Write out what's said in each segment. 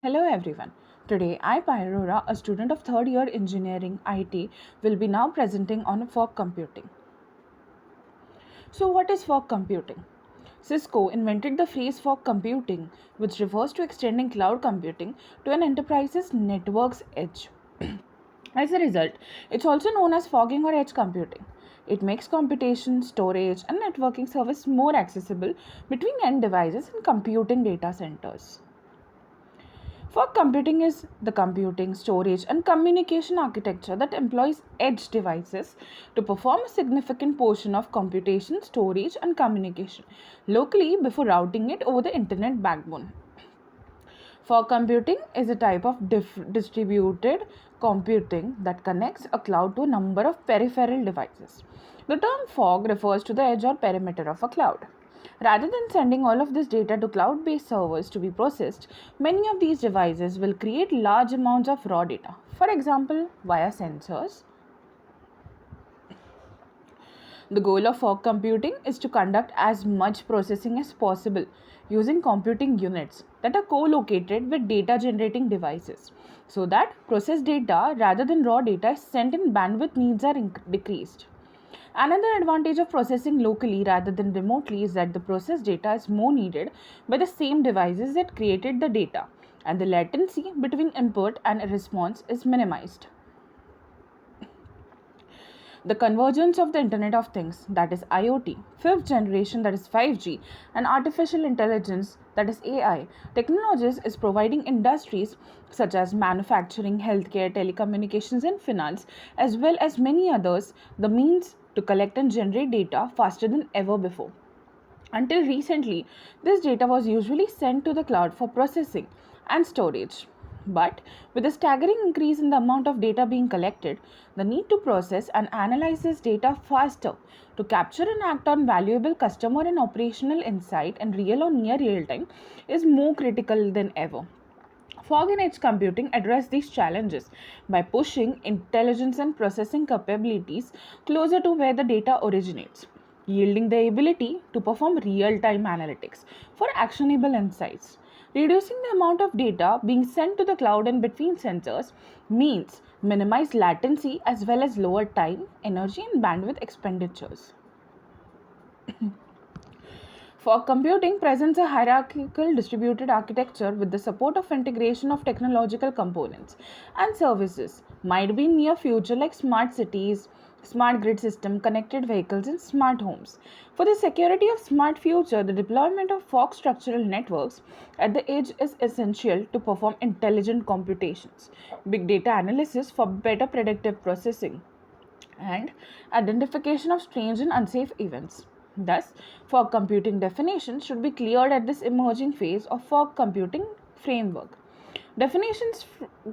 Hello everyone. Today I, Pyrora, a student of third year engineering IT, will be now presenting on fog computing. So what is fog computing? Cisco invented the phrase fog computing, which refers to extending cloud computing to an enterprise's network's edge. As a result, it's also known as fogging or edge computing. It makes computation, storage, and networking service more accessible between end devices and computing data centers. Fog computing is the computing, storage, and communication architecture that employs edge devices to perform a significant portion of computation, storage, and communication locally before routing it over the internet backbone. Fog computing is a type of distributed computing that connects a cloud to a number of peripheral devices. The term fog refers to the edge or perimeter of a cloud. Rather than sending all of this data to cloud based servers to be processed, many of these devices will create large amounts of raw data, for example, via sensors. The goal of fog computing is to conduct as much processing as possible using computing units that are co-located with data generating devices so that processed data rather than raw data is sent in bandwidth needs are decreased. Another advantage of processing locally rather than remotely is that the processed data is more needed by the same devices that created the data, and the latency between input and response is minimized. The convergence of the Internet of Things, that is IoT, fifth generation, that is 5G, and artificial intelligence, that is AI, technologies is providing industries such as manufacturing, healthcare, telecommunications, and finance, as well as many others, the means to collect and generate data faster than ever before. Until recently, this data was usually sent to the cloud for processing and storage. But with a staggering increase in the amount of data being collected, the need to process and analyze this data faster to capture and act on valuable customer and operational insight in real or near real time is more critical than ever. Fog and edge computing address these challenges by pushing intelligence and processing capabilities closer to where the data originates, yielding the ability to perform real time analytics for actionable insights. Reducing the amount of data being sent to the cloud and between sensors means minimize latency as well as lower time, energy, and bandwidth expenditures. For computing presents a hierarchical distributed architecture with the support of integration of technological components and services might be in near future like smart cities, smart grid system, connected vehicles and smart homes. For the security of smart future, the deployment of fog structural networks at the edge is essential to perform intelligent computations, big data analysis for better predictive processing and identification of strange and unsafe events. Thus, fog computing definitions should be cleared at this emerging phase of fog computing framework. Definitions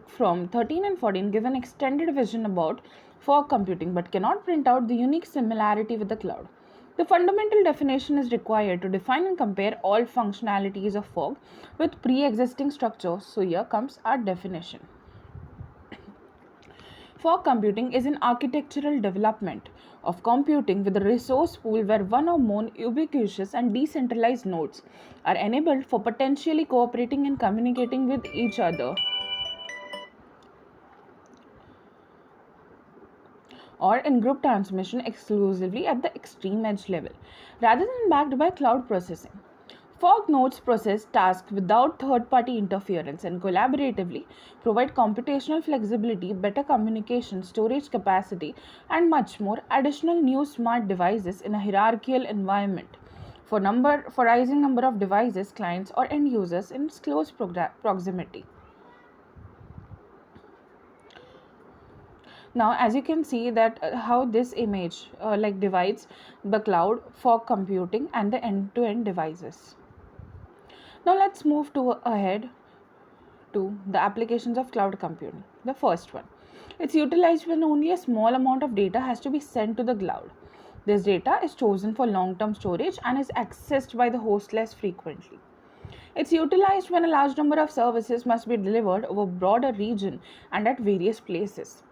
from 13 and 14 give an extended vision about fog computing but cannot print out the unique similarity with the cloud. The fundamental definition is required to define and compare all functionalities of fog with pre existing structures. So, here comes our definition. Fog computing is an architectural development of computing with a resource pool where one or more ubiquitous and decentralized nodes are enabled for potentially cooperating and communicating with each other or in group transmission exclusively at the extreme edge level, rather than backed by cloud processing. Fog nodes process tasks without third party interference and collaboratively provide computational flexibility, better communication, storage capacity, and much more additional new smart devices in a hierarchical environment for rising number of devices, clients, or end users in close proximity. Now as you can see that how this image divides the cloud fog computing and the end-to-end devices. Now let's move to ahead to the applications of cloud computing. The first one, it's utilized when only a small amount of data has to be sent to the cloud. This data is chosen for long-term storage and is accessed by the host less frequently. It's utilized when a large number of services must be delivered over a broader region and at various places.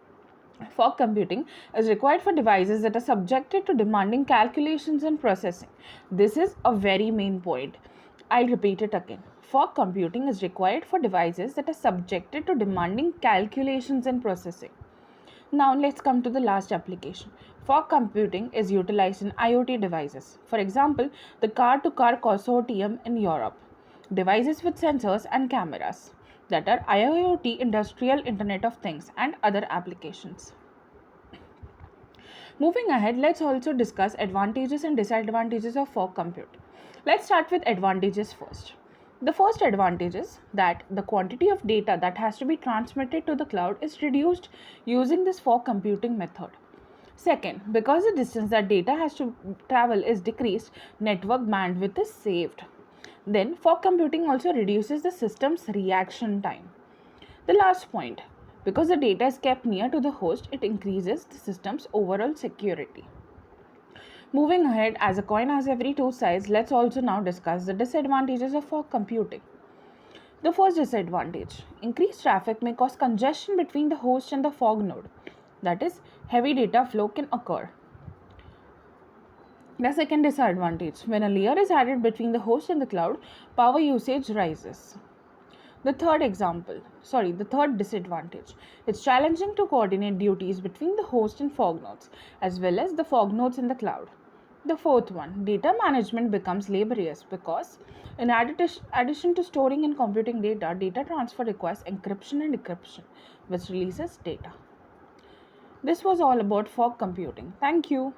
Fog computing is required for devices that are subjected to demanding calculations and processing. This is a very main point. I'll repeat it again. fog computing is required for devices that are subjected to demanding calculations and processing. Now let's come to the last application. Fog computing is utilized in IoT devices. For example, the car-to-car consortium in Europe. Devices with sensors and cameras that are IoT, Industrial Internet of Things, and other applications. Moving ahead, let's also discuss advantages and disadvantages of fog computing. Let's start with advantages first. The first advantage is that the quantity of data that has to be transmitted to the cloud is reduced using this fog computing method. Second, because the distance that data has to travel is decreased, network bandwidth is saved. Then, fog computing also reduces the system's reaction time. The last point, because the data is kept near to the host, it increases the system's overall security. Moving ahead, as a coin has every two sides, let's also now discuss the disadvantages of fog computing. The first disadvantage, increased traffic may cause congestion between the host and the fog node. That is, heavy data flow can occur. The second disadvantage, when a layer is added between the host and the cloud, power usage rises. The third disadvantage. It's challenging to coordinate duties between the host and fog nodes, as well as the fog nodes in the cloud. The fourth one, data management becomes laborious because, in addition to storing and computing data, data transfer requires encryption and decryption, which releases data. This was all about fog computing. Thank you.